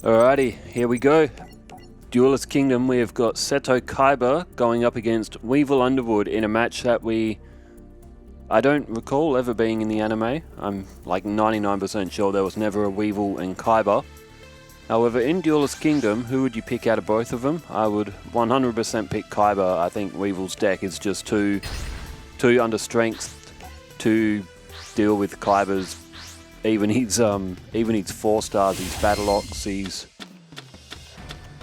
Alrighty, here we go. Duelist Kingdom, we have got Seto Kaiba going up against Weevil Underwood in a match that I don't recall ever being in the anime. I'm like 99% sure there was never a Weevil and Kaiba. However, in Duelist Kingdom, who would you pick out of both of them? I would 100% pick Kaiba. I think Weevil's deck is just too under strength to deal with Kaiba's. Even his 4 stars, his Battle Ox,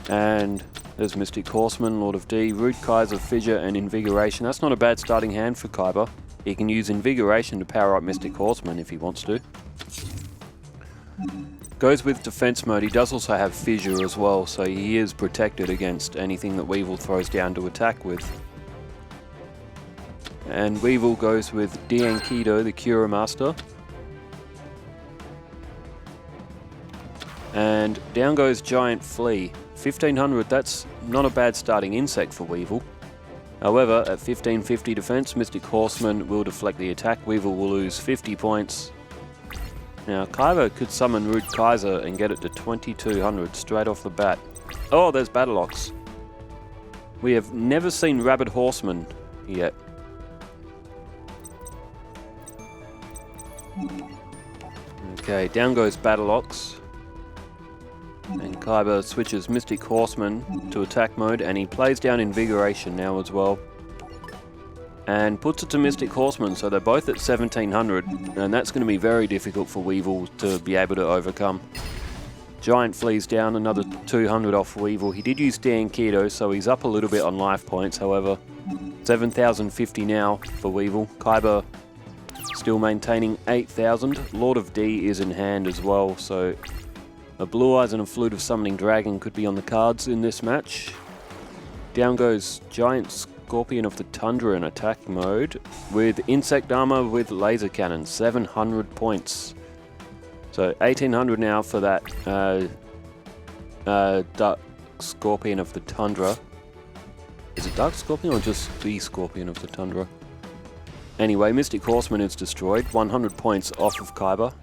and there's Mystic Horseman, Lord of D, Rude Kaiser, Fissure, and Invigoration. That's not a bad starting hand for Kaiba. He can use Invigoration to power up Mystic Horseman if he wants to. Goes with defense mode. He does also have Fissure as well, so he is protected against anything that Weevil throws down to attack with. And Weevil goes with Diankido, the Cura Master. And down goes Giant Flea. 1500, that's not a bad starting insect for Weevil. However, at 1550 defense, Mystic Horseman will deflect the attack. Weevil will lose 50 points. Now, Kaiba could summon Rude Kaiser and get it to 2200 straight off the bat. Oh, there's Battle Ox. We have never seen Rabid Horseman yet. Okay, down goes Battle Ox. And Kaiba switches Mystic Horseman to attack mode, and he plays down Invigoration now as well. And puts it to Mystic Horseman, so they're both at 1700, and that's going to be very difficult for Weevil to be able to overcome. Giant Flea's down, another 200 off Weevil. He did use Diankido, so he's up a little bit on life points, however. 7050 now for Weevil. Kaiba still maintaining 8000. Lord of D is in hand as well, so a Blue Eyes and a Flute of Summoning Dragon could be on the cards in this match. Down goes Giant Scorpion of the Tundra in attack mode with Insect Armor with Laser Cannon, 700 points. So 1800 now for that Dark Scorpion of the Tundra. Is it Dark Scorpion or just the Scorpion of the Tundra? Anyway, Mystic Horseman is destroyed, 100 points off of Kaiba.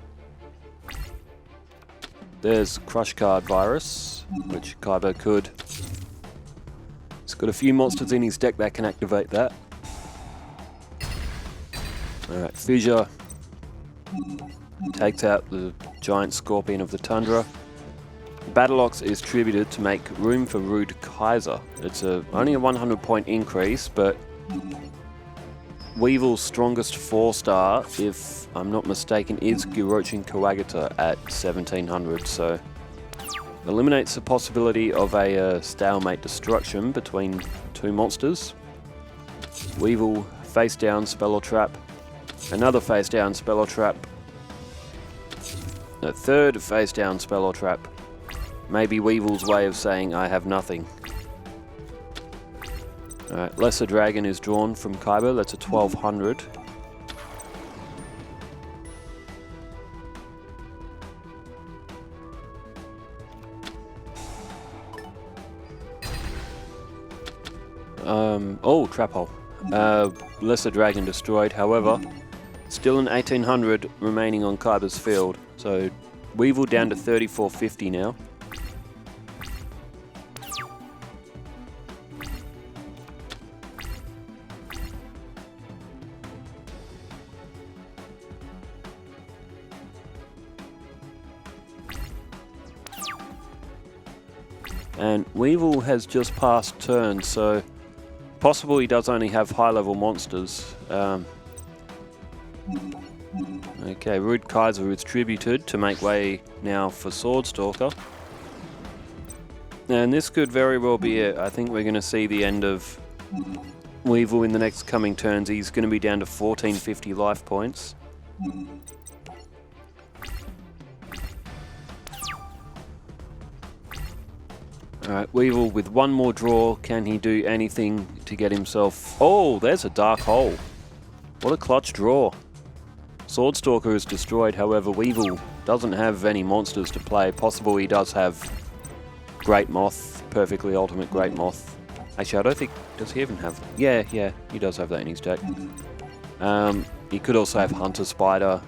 There's Crush Card Virus, which Kaiba could. He's got a few monsters in his deck that can activate that. Alright, Fissure takes out the Giant Scorpion of the Tundra. Battle Ox is tributed to make room for Rude Kaiser. It's only a 100 point increase, but Weevil's strongest 4-star, if I'm not mistaken, is Girochin Kawagata at 1700, so eliminates the possibility of a stalemate destruction between two monsters. Weevil face down Spell or Trap, another face down Spell or Trap, a third face down Spell or Trap. Maybe Weevil's way of saying I have nothing. Alright, Lesser Dragon is drawn from Kaiba, that's a 1200. Oh, Trap Hole. Lesser Dragon destroyed, however, still an 1800 remaining on Kaiba's field. So, Weevil down to 3450 now. And Weevil has just passed turn, so possible he does only have high-level monsters. Okay, Rude Kaiser is tributed to make way now for Swordstalker. And this could very well be it. I think we're going to see the end of Weevil in the next coming turns. He's going to be down to 1450 life points. Alright, Weevil with one more draw. Can he do anything to get himself... Oh, there's a Dark Hole. What a clutch draw. Swordstalker is destroyed, however, Weevil doesn't have any monsters to play. Possible he does have Great Moth, Perfectly Ultimate Great Moth. Actually, I don't think... Does he even have... Yeah, he does have that in his deck. He could also have Hunter Spider,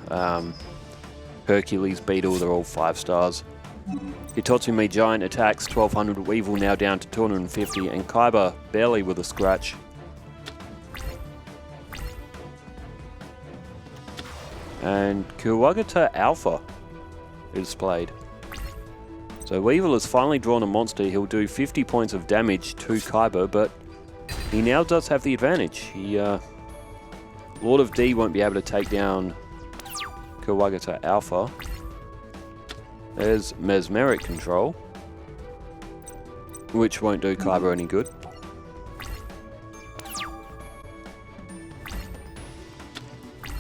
Hercules Beetle, they're all 5 stars. Hitotsume Giant attacks 1200, Weevil now down to 250, and Kaiba barely with a scratch. And Kuwagata Alpha is played. So Weevil has finally drawn a monster. He'll do 50 points of damage to Kaiba, but he now does have the advantage. Lord of D won't be able to take down Kuwagata Alpha. There's Mesmeric Control, which won't do Kaiba any good.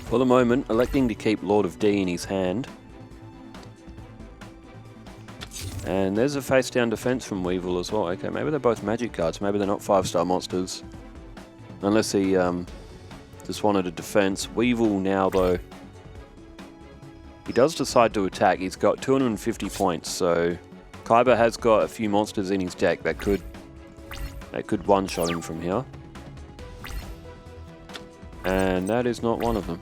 For the moment, electing to keep Lord of D in his hand. And there's a face-down defense from Weevil as well. Okay, maybe they're both magic cards. Maybe they're not 5-star monsters. Unless he just wanted a defense. Weevil now, though, he does decide to attack. He's got 250 points, so Kaiba has got a few monsters in his deck that could one-shot him from here. And that is not one of them.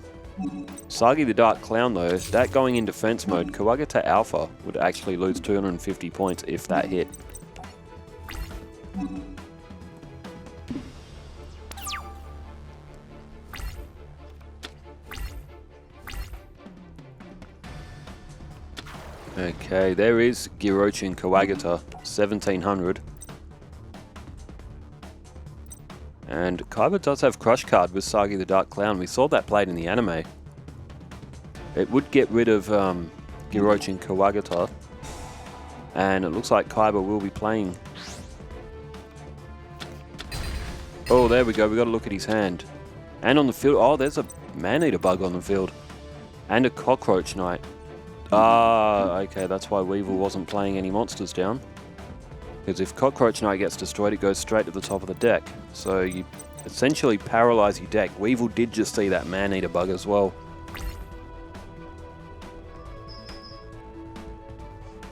Sagi the Dark Clown, though, that going in defense mode, Kuwagata Alpha would actually lose 250 points if that hit. Okay, there is Girochin Kuwagata, 1700. And Kaiba does have Crush Card with Sagi the Dark Clown. We saw that played in the anime. It would get rid of Girochin Kuwagata. And it looks like Kaiba will be playing. Oh, there we go. We got to look at his hand. And on the field. Oh, there's a Man-Eater Bug on the field. And a Cockroach Knight. Ah, okay. That's why Weevil wasn't playing any monsters down. Because if Cockroach Knight gets destroyed, it goes straight to the top of the deck. So you essentially paralyze your deck. Weevil did just see that Man-Eater Bug as well.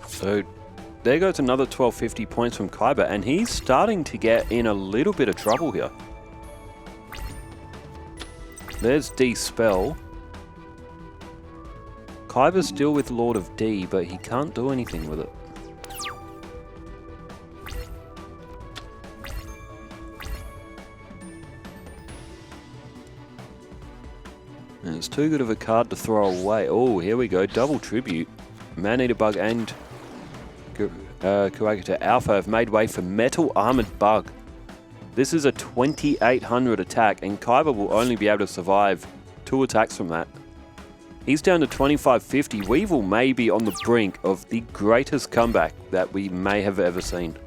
So there goes another 1250 points from Kaiba, and he's starting to get in a little bit of trouble here. There's D-Spell. Kaiba's still with Lord of D, but he can't do anything with it. And it's too good of a card to throw away. Oh, here we go. Double Tribute. Man-Eater Bug and Kuwagata Alpha have made way for Metal Armored Bug. This is a 2800 attack, and Kaiba will only be able to survive 2 attacks from that. He's down to 2550. Weevil may be on the brink of the greatest comeback that we may have ever seen.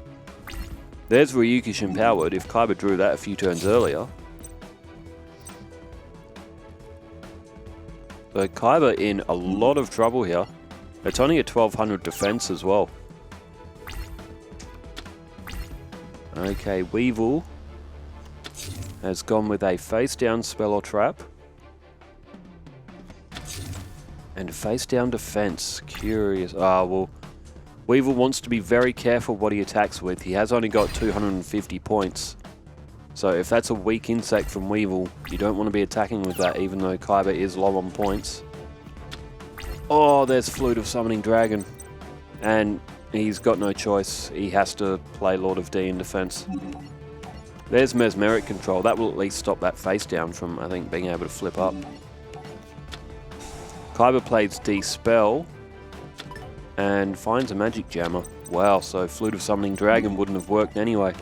There's Ryukish Empowered if Kaiba drew that a few turns earlier. So Kaiba in a lot of trouble here. It's only a 1200 defense as well. Okay, Weevil has gone with a face-down spell or trap. And a face-down defense. Curious. Ah, well, Weevil wants to be very careful what he attacks with. He has only got 250 points. So if that's a weak insect from Weevil, you don't want to be attacking with that, even though Kaiba is low on points. Oh, there's Flute of Summoning Dragon. And he's got no choice. He has to play Lord of D in defense. There's Mesmeric Control. That will at least stop that face down from, I think, being able to flip up. Kaiba plays D-Spell and finds a Magic Jammer. Wow, so Flute of Summoning Dragon wouldn't have worked anyway.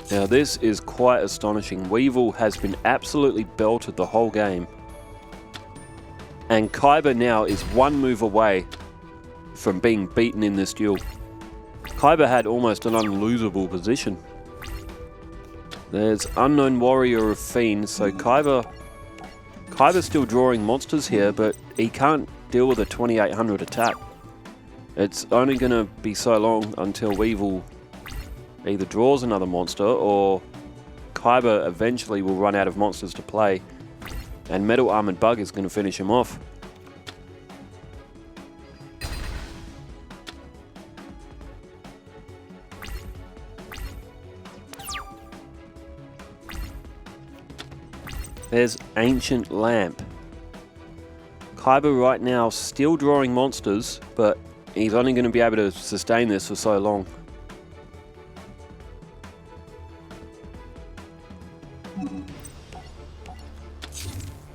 Now this is quite astonishing. Weevil has been absolutely belted the whole game. And Kaiba now is 1 move away from being beaten in this duel. Kaiba had almost an unlosable position. There's Unknown Warrior of Fiends, so Kaiba's still drawing monsters here, but he can't deal with a 2800 attack. It's only going to be so long until Weevil either draws another monster or Kaiba eventually will run out of monsters to play and Metal Armored Bug is going to finish him off. There's Ancient Lamp. Kaiba right now still drawing monsters, but he's only going to be able to sustain this for so long.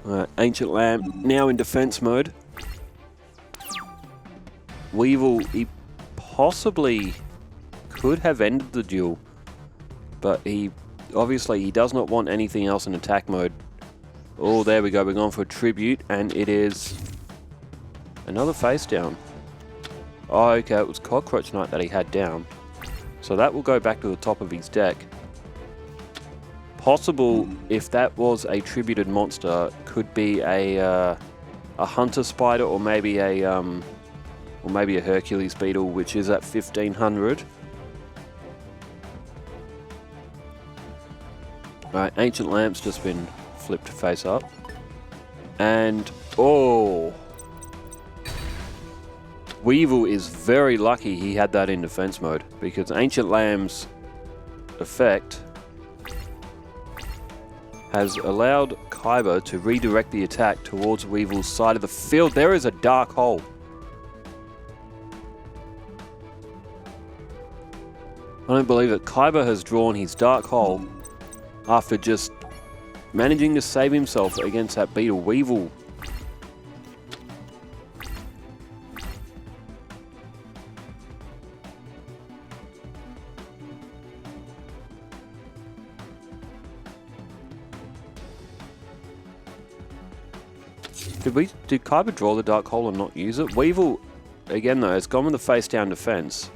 Alright, Ancient Lamp now in defense mode. Weevil, he possibly could have ended the duel, but he does not want anything else in attack mode. Oh, there we go, we're going for a tribute, and it is another face down. Oh, okay, it was Cockroach Knight that he had down, so that will go back to the top of his deck. Possible, if that was a tributed monster, could be a Hunter Spider, or maybe a Hercules Beetle, which is at 1500. Right, Ancient Lamp's just been flipped face up, and oh, Weevil is very lucky he had that in defense mode, because Ancient Lamp's effect has allowed Kaiba to redirect the attack towards Weevil's side of the field. There is a dark hole. I don't believe it. Kaiba has drawn his dark hole after just managing to save himself against that Beetle. Weevil. Did Kaiba draw the dark hole and not use it? Weevil, again though, has gone with the face down defense.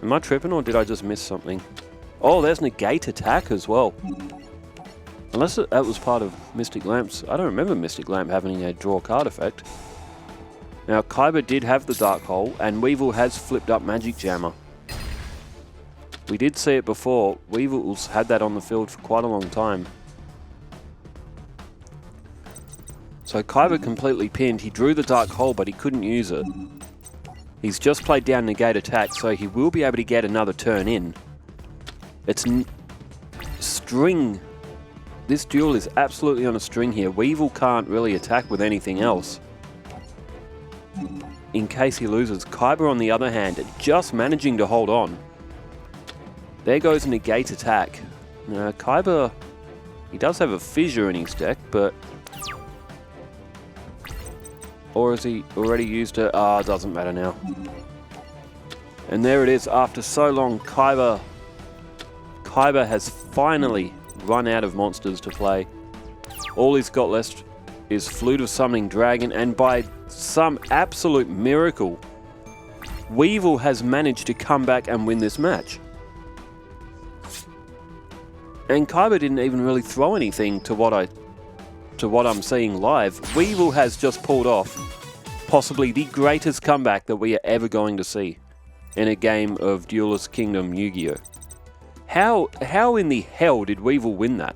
Am I tripping, or did I just miss something? Oh, there's negate attack as well. Unless that was part of Mystic Lamp's. I don't remember Mystic Lamp having a draw card effect. Now, Kaiba did have the dark hole, and Weevil has flipped up Magic Jammer. We did see it before. Weevil's had that on the field for quite a long time. So Kaiba completely pinned. He drew the dark hole, but he couldn't use it. He's just played down negate attack, so he will be able to get another turn in. It's string. This duel is absolutely on a string here. Weevil can't really attack with anything else in case he loses. Kaiba, on the other hand, just managing to hold on. There goes negate attack. Now, Kaiba, he does have a fissure in his deck, but... Or has he already used it? Ah, it doesn't matter now. And there it is. After so long, Kaiba has finally run out of monsters to play. All he's got left is Flute of Summoning Dragon, and by some absolute miracle, Weevil has managed to come back and win this match. And Kaiba didn't even really throw anything to what I'm seeing live. Weevil has just pulled off possibly the greatest comeback that we are ever going to see in a game of Duelist Kingdom Yu-Gi-Oh! How in the hell did Weevil win that?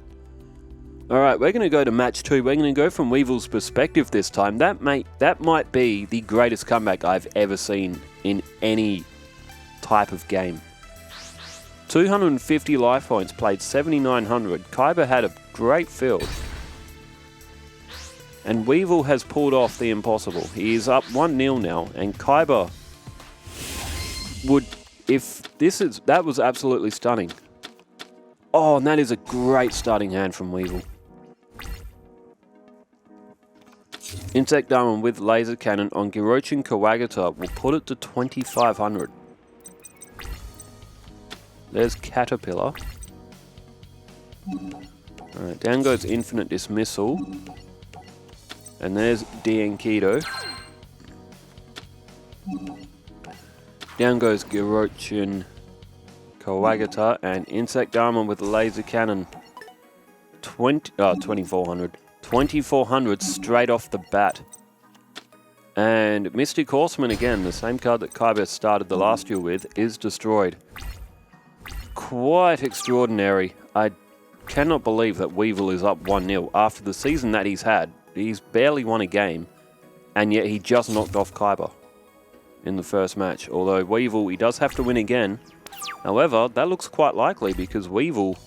Alright, we're going to go to match 2. We're going to go from Weevil's perspective this time. That might be the greatest comeback I've ever seen in any type of game. 250 life points, played 7,900. Kaiba had a great field. And Weevil has pulled off the impossible. He is up 1-0 now, and Kaiba would, that was absolutely stunning. Oh, and that is a great starting hand from Weevil. Insect Diamond with Laser Cannon on Girochin Kawagata will put it to 2,500. There's Caterpillar. Alright, down goes Infinite Dismissal. And there's Dienkido. Down goes Girochin Kawagata and Insect Diamond with Laser Cannon. 2,400. 2,400 straight off the bat. And Mystic Horseman again, the same card that Kaiba started the last duel with, is destroyed. Quite extraordinary. I cannot believe that Weevil is up 1-0 after the season that he's had. He's barely won a game, and yet he just knocked off Kaiba in the first match. Although Weevil, he does have to win again However, that looks quite likely because Weevil...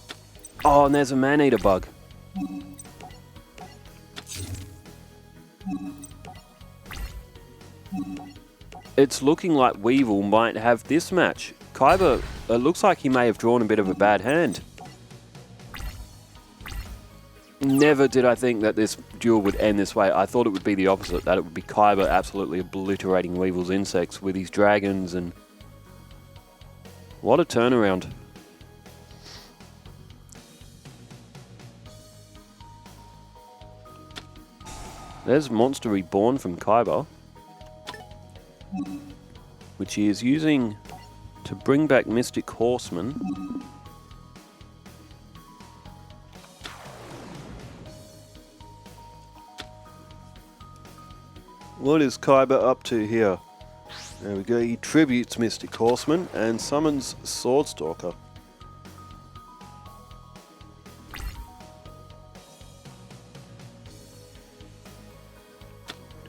Oh, and there's a Man-Eater bug. It's looking like Weevil might have this match. Kaiba, it looks like he may have drawn a bit of a bad hand. Never did I think that this duel would end this way. I thought it would be the opposite, that it would be Kaiba absolutely obliterating Weevil's insects with his dragons, and what a turnaround. There's Monster Reborn from Kaiba, which he is using to bring back Mystic Horseman. What is Kaiba up to here? There we go, he tributes Mystic Horseman and summons Swordstalker.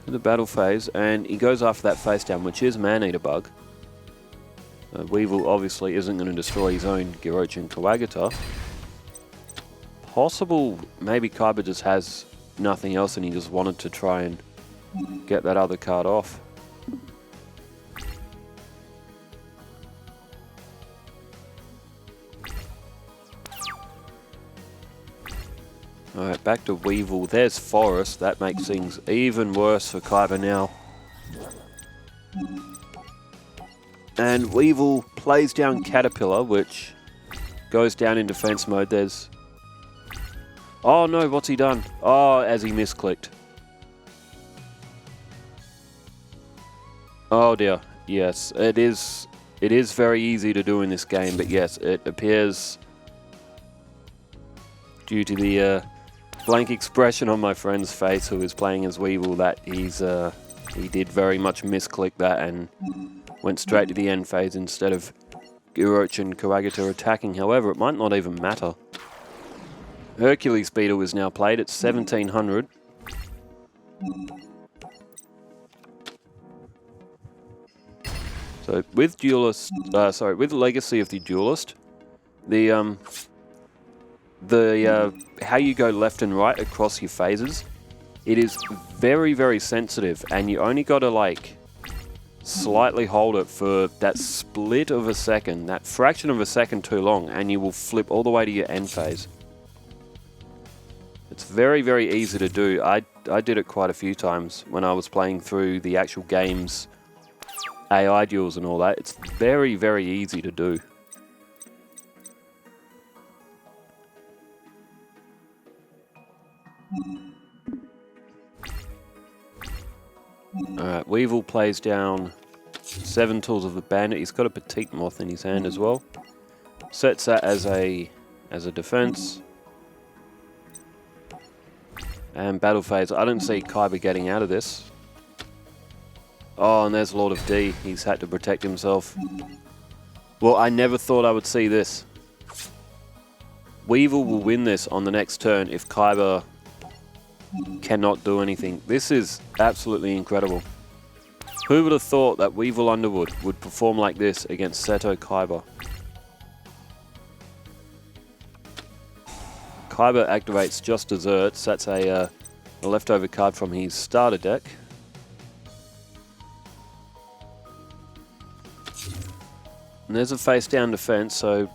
To the battle phase, and he goes after that face down, which is Man-Eater bug. Weevil obviously isn't going to destroy his own Girochin Kawagata. Possible, maybe Kaiba just has nothing else and he just wanted to try and get that other card off. Alright, back to Weevil. There's Forest. That makes things even worse for Kaiba now. And Weevil plays down Caterpillar, which goes down in defense mode. There's... Oh no, what's he done? Oh, as he misclicked. Oh dear, yes, it is very easy to do in this game, but yes, it appears, due to the blank expression on my friend's face who is playing as Weevil, that he did very much misclick that and went straight to the end phase instead of Girochin Kawagata attacking. However, it might not even matter. Hercules Beetle is now played at 1700. So with Duelist, with Legacy of the Duelist, the how you go left and right across your phases, it is very, very sensitive, and you only got to like slightly hold it for that split of a second, that fraction of a second too long, and you will flip all the way to your end phase. It's very, very easy to do. I did it quite a few times when I was playing through the actual game's AI duels and all that. It's very, very easy to do. Alright, Weevil plays down 7 Tools of the Bandit. He's got a Petite Moth in his hand as well. Sets that as a defense. And battle phase. I don't see Kaiba getting out of this. Oh, and there's Lord of D. He's had to protect himself. Well, I never thought I would see this. Weevil will win this on the next turn if Kaiba cannot do anything. This is absolutely incredible. Who would have thought that Weevil Underwood would perform like this against Seto Kaiba? Kaiba activates Just Desserts. That's a leftover card from his starter deck. And there's a face-down defense, so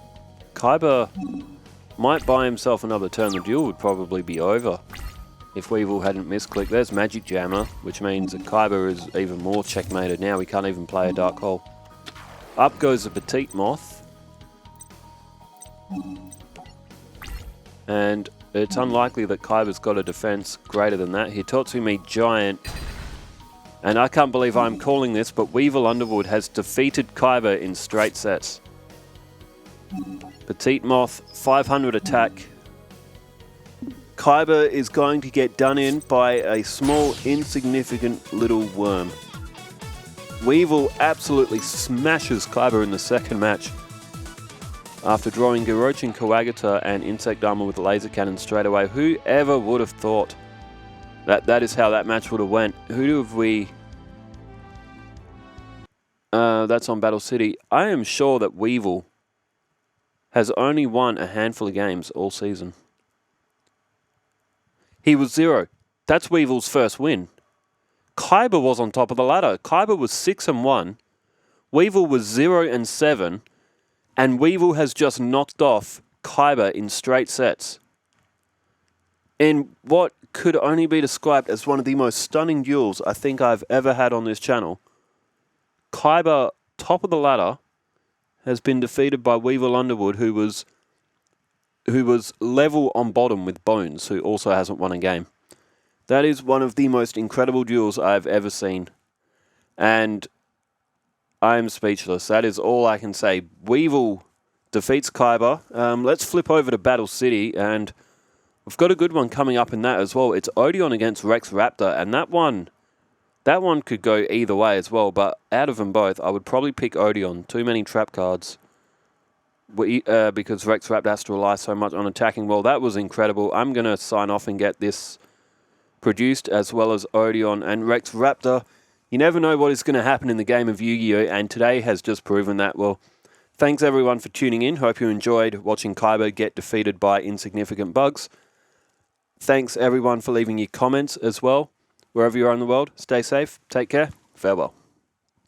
Kaiba might buy himself another turn. The duel would probably be over if Weevil hadn't misclicked. There's Magic Jammer, which means that Kaiba is even more checkmated now. He can't even play a Dark Hole. Up goes the Petite Moth. And it's unlikely that Kaiba's got a defense greater than that. Hitotsumi Giant. And I can't believe I'm calling this, but Weevil Underwood has defeated Kaiba in straight sets. Petite Moth, 500 attack. Kaiba is going to get done in by a small, insignificant little worm. Weevil absolutely smashes Kaiba in the second match. After drawing Girochin Kawagata and Insect Armor with Laser Cannon straight away. Whoever would have thought that is how that match would have went? Who have we... That's on Battle City. I am sure that Weevil has only won a handful of games all season. He was 0. That's Weevil's first win. Kaiba was on top of the ladder. Kaiba was 6-1. Weevil was 0-7. And Weevil has just knocked off Kaiba in straight sets. In what could only be described as one of the most stunning duels I think I've ever had on this channel. Kaiba, top of the ladder, has been defeated by Weevil Underwood, who was level on bottom with Bones, who also hasn't won a game. That is one of the most incredible duels I've ever seen. And I'm speechless. That is all I can say. Weevil defeats Kaiba. Let's flip over to Battle City, and we've got a good one coming up in that as well. It's Odeon against Rex Raptor, and that one could go either way as well, but out of them both, I would probably pick Odeon. Too many trap cards. Because Rex Raptor has to rely so much on attacking. Well, that was incredible. I'm going to sign off and get this produced, as well as Odeon and Rex Raptor. You never know what is going to happen in the game of Yu-Gi-Oh! And today has just proven that. Well, thanks everyone for tuning in. Hope you enjoyed watching Kaiba get defeated by insignificant bugs. Thanks everyone for leaving your comments as well. Wherever you are in the world, stay safe, take care, farewell.